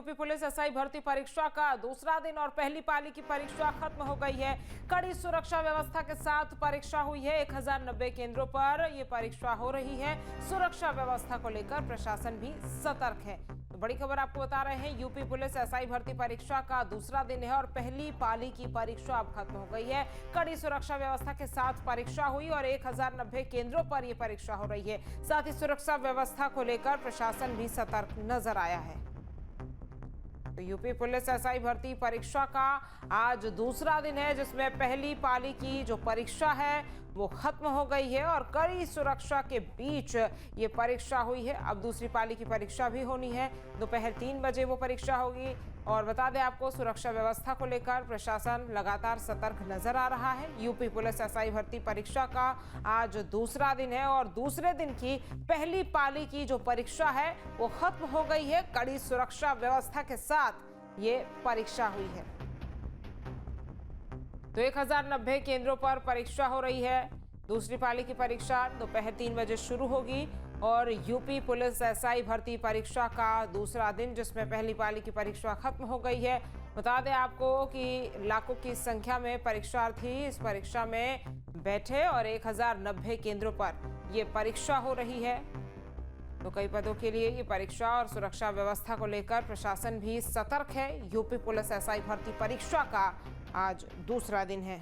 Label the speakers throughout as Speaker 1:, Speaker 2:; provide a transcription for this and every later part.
Speaker 1: UP police SI भर्ती परीक्षा का दूसरा दिन और पहली पाली की परीक्षा खत्म हो गई है। कड़ी सुरक्षा व्यवस्था के साथ परीक्षा हुई है। 1090 केंद्रों पर यह परीक्षा हो रही है। सुरक्षा व्यवस्था को लेकर प्रशासन भी सतर्क है। तो बड़ी खबर आपको बता रहे हैं, यूपी पुलिस एसआई भर्ती परीक्षा का दूसरा दिन है और पहली पाली की परीक्षा अब खत्म हो गई है। कड़ी सुरक्षा व्यवस्था के साथ परीक्षा हुई और 1090 केंद्रों पर यह परीक्षा हो रही है। साथ ही सुरक्षा व्यवस्था को लेकर प्रशासन भी सतर्क नजर आया है। तो यूपी पुलिस एसआई भर्ती परीक्षा का आज दूसरा दिन है, जिसमें पहली पाली की जो परीक्षा है वो खत्म हो गई है और कड़ी सुरक्षा के बीच ये परीक्षा हुई है। अब दूसरी पाली की परीक्षा भी होनी है। दोपहर 3 बजे वो परीक्षा होगी। और बता दें आपको, सुरक्षा व्यवस्था को लेकर प्रशासन लगातार सतर्क नजर आ रहा है। यूपी पुलिस एसआई भर्ती परीक्षा का आज दूसरा दिन है और दूसरे दिन की पहली पाली की जो परीक्षा है वो खत्म हो गई है। कड़ी सुरक्षा व्यवस्था के साथ ये परीक्षा हुई है। तो 1090 केंद्रों पर परीक्षा हो रही है। दूसरी पाली की परीक्षा दोपहर 3 बजे शुरू होगी और यूपी पुलिस एसआई भर्ती परीक्षा का दूसरा दिन, जिसमें पहली पाली की परीक्षा खत्म हो गई है। बता दें आपको कि लाखों की संख्या में परीक्षार्थी इस परीक्षा में बैठे और 1090 केंद्रों पर यह परीक्षा हो रही है। तो कई पदों के लिए ये परीक्षा और सुरक्षा व्यवस्था को लेकर प्रशासन भी सतर्क है। यूपी पुलिस एसआई भर्ती परीक्षा का आज दूसरा दिन है।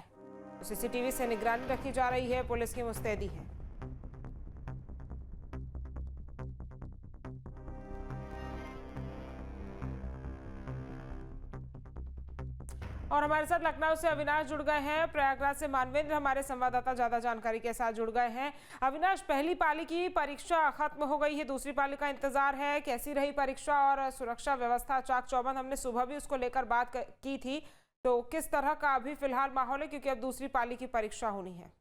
Speaker 1: तो सीसीटीवी से निगरानी रखी जा रही है। पुलिस की मुस्तैदी है। और हमारे साथ लखनऊ से अविनाश जुड़ गए हैं। प्रयागराज से मानवेंद्र हमारे संवाददाता ज्यादा जानकारी के साथ जुड़ गए हैं। अविनाश, पहली पाली की परीक्षा खत्म हो गई है, दूसरी पाली का इंतजार है। कैसी रही परीक्षा और सुरक्षा व्यवस्था चाक चौबंद? हमने सुबह भी उसको लेकर बात की थी। तो किस तरह का अभी फिलहाल माहौल है, क्योंकि अब दूसरी पाली की परीक्षा होनी है?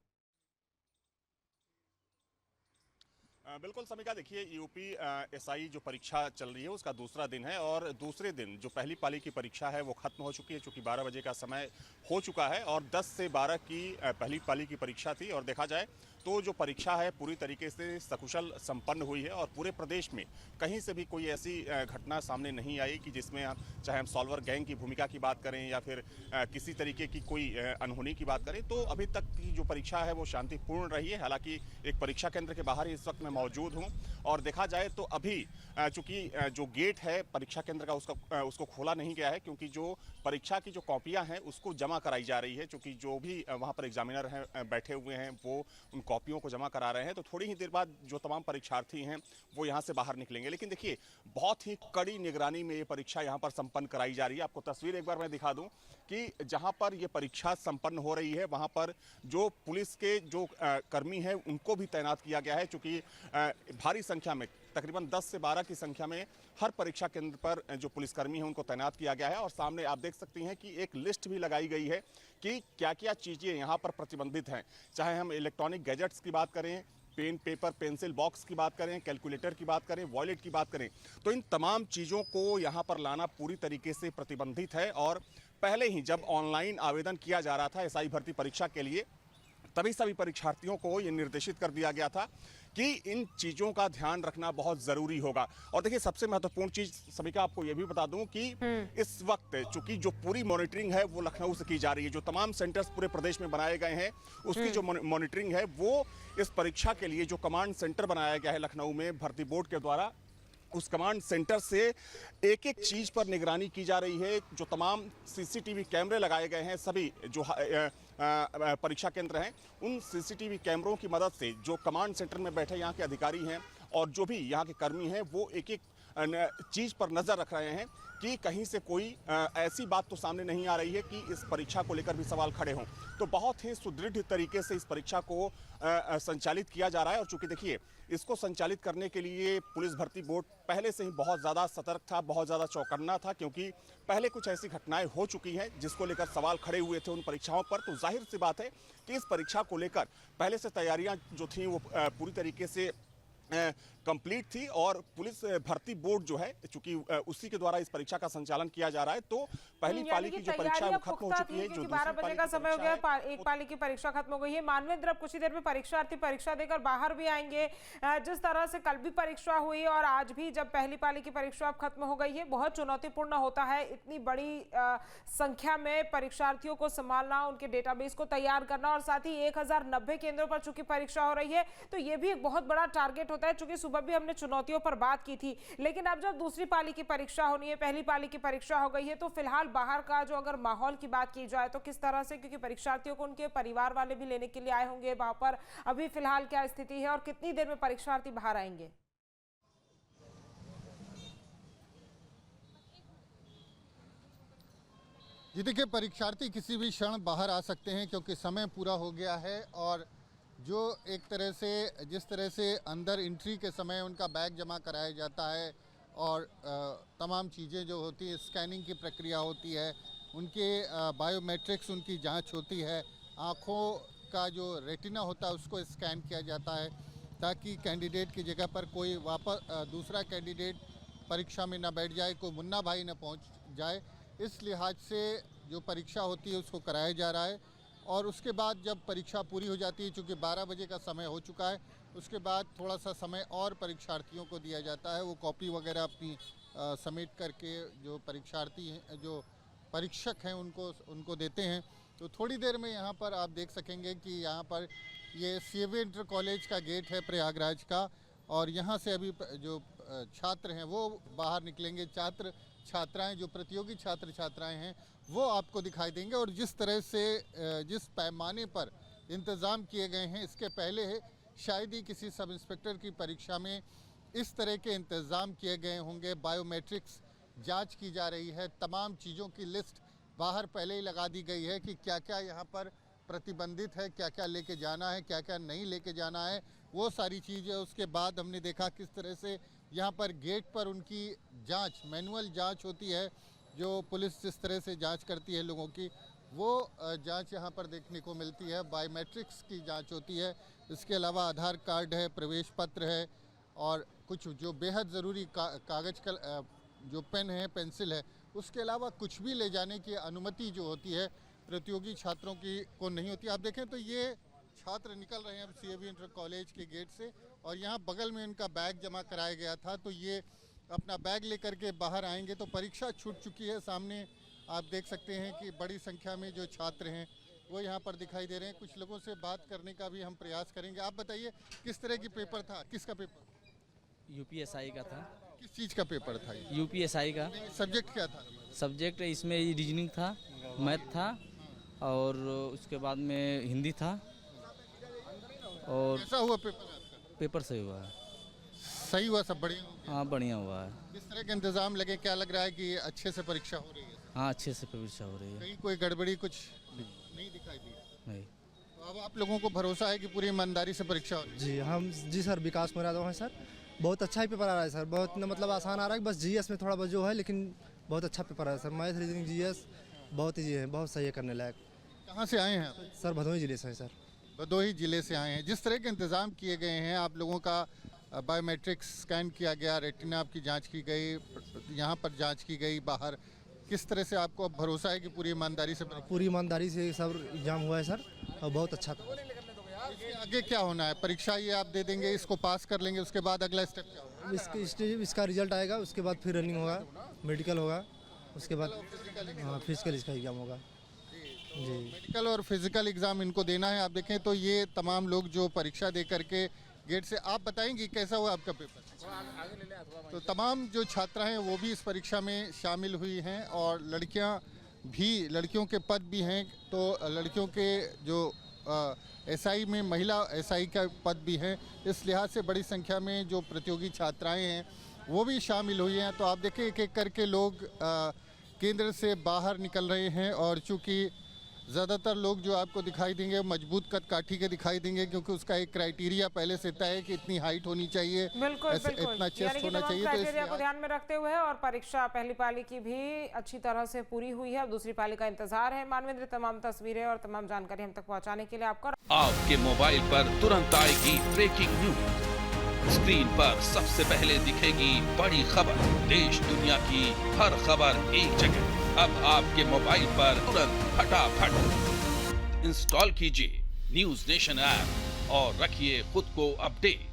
Speaker 2: बिल्कुल समीका, देखिए यूपी एसआई जो परीक्षा चल रही है उसका दूसरा दिन है और दूसरे दिन जो पहली पाली की परीक्षा है वो खत्म हो चुकी है, चूंकि 12 बजे का समय हो चुका है और 10 से 12 की पहली पाली की परीक्षा थी। और देखा जाए तो जो परीक्षा है पूरी तरीके से सकुशल संपन्न हुई है और पूरे प्रदेश में कहीं से भी कोई ऐसी घटना सामने नहीं आई कि जिसमें चाहे हम सॉल्वर गैंग की भूमिका की बात करें या फिर किसी तरीके की कोई अनहोनी की बात करें। तो अभी तक की जो परीक्षा है वो शांतिपूर्ण रही है। हालांकि एक परीक्षा केंद्र के बाहर ही इस वक्त मैं मौजूद हूं और देखा जाए तो अभी चूंकि जो गेट है परीक्षा केंद्र का उसको खोला नहीं गया है, क्योंकि जो परीक्षा की जो कॉपियां हैं उसको जमा कराई जा रही है। चूंकि जो भी वहां पर एग्जामिनर हैं बैठे हुए हैं वो उन कॉपियों को जमा करा रहे हैं। तो थोड़ी ही देर बाद जो तमाम परीक्षार्थी हैं वो यहाँ से बाहर निकलेंगे। लेकिन देखिए, बहुत ही कड़ी निगरानी में ये परीक्षा यहाँ पर संपन्न कराई जा रही है। आपको तस्वीर एक बार मैं दिखा दूं कि जहाँ पर ये परीक्षा संपन्न हो रही है वहाँ पर जो पुलिस के जो कर्मी हैं उनको भी तैनात किया गया है। चूंकि भारी संख्या में तकरीबन 10 से 12 की संख्या में हर परीक्षा केंद्र पर जो पुलिसकर्मी हैं उनको तैनात किया गया है। और सामने आप देख सकती हैं कि एक लिस्ट भी लगाई गई है कि क्या क्या चीज़ें यहाँ पर प्रतिबंधित हैं। चाहे हम इलेक्ट्रॉनिक गैजेट्स की बात करें, पेन, पेपर, पेंसिल बॉक्स की बात करें, कैलकुलेटर की बात करें, वॉलेट की बात करें, तो इन तमाम चीज़ों को यहाँ पर लाना पूरी तरीके से प्रतिबंधित है। और पहले ही जब ऑनलाइन आवेदन किया जा रहा था एसआई भर्ती परीक्षा के लिए, तभी सभी परीक्षार्थियों को ये निर्देशित कर दिया गया था कि इन चीज़ों का ध्यान रखना बहुत ज़रूरी होगा। और देखिए, सबसे महत्वपूर्ण चीज़ समीका आपको ये भी बता दूं कि इस वक्त चूंकि जो पूरी मॉनिटरिंग है वो लखनऊ से की जा रही है। जो तमाम सेंटर्स पूरे प्रदेश में बनाए गए हैं उसकी जो मॉनिटरिंग है वो इस परीक्षा के लिए जो कमांड सेंटर बनाया गया है लखनऊ में भर्ती बोर्ड के द्वारा, उस कमांड सेंटर से एक एक चीज़ पर निगरानी की जा रही है। जो तमाम सीसीटीवी कैमरे लगाए गए हैं सभी जो परीक्षा केंद्र हैं, उन सीसीटीवी कैमरों की मदद से जो कमांड सेंटर में बैठे यहाँ के अधिकारी हैं और जो भी यहाँ के कर्मी हैं वो एक एक चीज़ पर नज़र रख रहे हैं कि कहीं से कोई ऐसी बात तो सामने नहीं आ रही है कि इस परीक्षा को लेकर भी सवाल खड़े हों। तो बहुत ही सुदृढ़ तरीके से इस परीक्षा को संचालित किया जा रहा है। और चूंकि देखिए, इसको संचालित करने के लिए पुलिस भर्ती बोर्ड पहले से ही बहुत ज़्यादा सतर्क था, बहुत ज़्यादा चौकन्ना था, क्योंकि पहले कुछ ऐसी घटनाएं हो चुकी हैं जिसको लेकर सवाल खड़े हुए थे उन परीक्षाओं पर। तो जाहिर सी बात है कि इस परीक्षा को लेकर पहले से तैयारियां जो थी वो पूरी तरीके से कंप्लीट थी और पुलिस भर्ती बोर्ड जो है, चूंकि उसी के द्वारा इस परीक्षा का संचालन किया जा रहा है, तो पहली पाली की जो परीक्षा है वो खत्म हो चुकी है। जो
Speaker 1: 12 बजे का समय हो गया, एक पाली की परीक्षा खत्म हो गई है। मानवेंद्र, अब कुछ ही देर में परीक्षार्थी परीक्षा देकर बाहर भी आएंगे। जिस तरह से कल भी परीक्षा हुई और आज भी जब पहली पाली की परीक्षा अब खत्म हो गई है, बहुत चुनौतीपूर्ण होता है इतनी बड़ी संख्या में परीक्षार्थियों को संभालना, उनके डेटाबेस को तैयार करना और साथ ही 1090 केंद्रों पर चूंकि परीक्षा हो रही है तो ये भी एक बहुत बड़ा टारगेट होता है। चूंकि सुबह भी हमने चुनौतियों पर बात की थी, लेकिन अब जब दूसरी पाली की परीक्षा होनी है, पहली पाली की परीक्षा हो गई है, तो फिलहाल बाहर का जो अगर माहौल की बात की जाए तो किस तरह से, क्योंकि परीक्षार्थियों को उनके परिवार वाले भी लेने के लिए आए होंगे वहां पर, अभी फिलहाल क्या स्थिति है और कितनी देर में परीक्षार्थी बाहर आएंगे?
Speaker 3: जी देखिए, परीक्षार्थी किसी भी क्षण बाहर आ सकते हैं क्योंकि समय पूरा हो गया है और जो एक तरह से जिस तरह से अंदर एंट्री के समय उनका बैग जमा कराया जाता है और तमाम चीज़ें जो होती है, स्कैनिंग की प्रक्रिया होती है, उनके बायोमेट्रिक्स उनकी जांच होती है, आँखों का जो रेटिना होता है उसको स्कैन किया जाता है ताकि कैंडिडेट की जगह पर कोई वापस दूसरा कैंडिडेट परीक्षा में न बैठ जाए, कोई मुन्ना भाई न पहुँच जाए। इस लिहाज से जो परीक्षा होती है उसको कराया जा रहा है और उसके बाद जब परीक्षा पूरी हो जाती है, चूँकि 12 बजे का समय हो चुका है, उसके बाद थोड़ा सा समय और परीक्षार्थियों को दिया जाता है। वो कॉपी वगैरह अपनी समेट करके जो परीक्षार्थी हैं, जो परीक्षक हैं, उनको देते हैं। तो थोड़ी देर में यहाँ पर आप देख सकेंगे कि यहाँ पर ये सीएवी इंटर कॉलेज का गेट है प्रयागराज का और यहाँ से अभी जो छात्र हैं वो बाहर निकलेंगे। छात्र छात्राएं, जो प्रतियोगी छात्र छात्राएं हैं, वो आपको दिखाई देंगे और जिस तरह से जिस पैमाने पर इंतज़ाम किए गए हैं, इसके पहले शायद ही किसी सब इंस्पेक्टर की परीक्षा में इस तरह के इंतज़ाम किए गए होंगे। बायोमेट्रिक्स जांच की जा रही है, तमाम चीज़ों की लिस्ट बाहर पहले ही लगा दी गई है कि क्या क्या यहाँ पर प्रतिबंधित है, क्या क्या लेके जाना है, क्या क्या नहीं लेके जाना है, वो सारी चीज़ें। उसके बाद हमने देखा किस तरह से यहाँ पर गेट पर उनकी जांच, मैनुअल जांच होती है, जो पुलिस जिस तरह से जांच करती है लोगों की, वो जांच यहाँ पर देखने को मिलती है। बायोमेट्रिक्स की जांच होती है, इसके अलावा आधार कार्ड है, प्रवेश पत्र है और कुछ जो बेहद ज़रूरी कागज़ का जो पेन है, पेंसिल है, उसके अलावा कुछ भी ले जाने की अनुमति जो होती है प्रतियोगी छात्रों की को नहीं होती। आप देखें तो ये छात्र निकल रहे हैं अब सीएवी इंटर कॉलेज के गेट से और यहाँ बगल में इनका बैग जमा कराया गया था, तो ये अपना बैग लेकर के बाहर आएंगे। तो परीक्षा छूट चुकी है। सामने आप देख सकते हैं कि बड़ी संख्या में जो छात्र हैं वो यहाँ पर दिखाई दे रहे हैं। कुछ लोगों से बात करने का भी हम प्रयास करेंगे। आप बताइए, किस तरह की पेपर था, किसका पेपर?
Speaker 4: यूपीएसआई का था।
Speaker 3: किस चीज़ का पेपर था?
Speaker 4: यूपीएसआई का।
Speaker 3: सब्जेक्ट क्या था?
Speaker 4: सब्जेक्ट इसमें रीजनिंग था, मैथ था और उसके बाद में हिंदी था। और
Speaker 3: कैसा हुआ पेपर आपका?
Speaker 4: पेपर सही हुआ है।
Speaker 3: सही हुआ, सब बढ़िया हो गया?
Speaker 4: हाँ, बढ़िया हुआ है।
Speaker 3: किस तरह के इंतजाम लगे, क्या लग रहा है कि अच्छे से परीक्षा हो रही है?
Speaker 4: हाँ, अच्छे से परीक्षा हो रही है।
Speaker 3: कहीं कोई गड़बड़ी कुछ नहीं दिखाई दी?
Speaker 4: नहीं।
Speaker 3: तो अब आप लोगों को भरोसा है कि पूरी ईमानदारी से परीक्षा हो रही है?
Speaker 5: जी सर, विकास मुरादों है सर। बहुत अच्छा ही पेपर आ रहा है सर, बहुत मतलब आसान आ रहा है। बस जीएस में थोड़ा बहुत जो है, लेकिन बहुत अच्छा पेपर आ रहा है सर। मैथ, रीजनिंग, जीएस बहुत ईजी है, बहुत सही है करने लायक।
Speaker 3: कहाँ से आए हैं आप?
Speaker 5: सर भदोही जिले से है सर।
Speaker 3: भदोही जिले से आए हैं। जिस तरह के इंतजाम किए गए हैं, आप लोगों का बायोमेट्रिक्स स्कैन किया गया, रेटिना आपकी जांच की गई, यहाँ पर जांच की गई बाहर, किस तरह से आपको अब भरोसा है कि पूरी ईमानदारी से?
Speaker 5: पूरी ईमानदारी से सब एग्जाम हुआ है सर और बहुत अच्छा था।
Speaker 3: इसके आगे क्या होना है? परीक्षा ये आप दे देंगे, इसको पास कर लेंगे, उसके बाद अगला स्टेप क्या होगा?
Speaker 5: इसका रिजल्ट आएगा, उसके बाद फिर रनिंग होगा, मेडिकल होगा, उसके बाद हाँ फिजिकल इसका एग्जाम होगा जी।
Speaker 3: मेडिकल और फिजिकल एग्जाम इनको देना है। आप देखें तो ये तमाम लोग जो परीक्षा दे करके गेट से, आप बताएंगे कैसा हुआ आपका पेपर? तो तमाम जो छात्रा हैं वो भी इस परीक्षा में शामिल हुई हैं और लड़कियां भी, लड़कियों के पद भी हैं, तो लड़कियों के जो एसआई में महिला एसआई का पद भी हैं। इस लिहाज से बड़ी संख्या में जो प्रतियोगी छात्राएं हैं वो भी शामिल हुई हैं। तो आप देखें एक एक करके लोग केंद्र से बाहर निकल रहे हैं और चूँकि ज़्यादातर लोग जो आपको दिखाई देंगे मजबूत कद काठी के दिखाई देंगे, क्योंकि उसका एक क्राइटेरिया पहले से तय है कि इतनी हाइट होनी चाहिए,
Speaker 1: बिल्कुल
Speaker 3: इतना चेस्ट होना चाहिए। तो
Speaker 1: क्राइटेरिया को ध्यान में रखते हुए और परीक्षा पहली पाली की भी अच्छी तरह से पूरी हुई है। अब दूसरी पाली का इंतजार है। मानवेंद्र, तमाम तस्वीरें और तमाम जानकारी हम तक पहुंचाने के लिए आपका
Speaker 6: आपके मोबाइल पर तुरंत आएगी ब्रेकिंग न्यूज। स्क्रीन पर सबसे पहले दिखेगी बड़ी खबर, देश दुनिया की हर खबर एक जगह। अब आपके मोबाइल पर तुरंत फटाफट इंस्टॉल कीजिए न्यूज नेशन ऐप और रखिए खुद को अपडेट।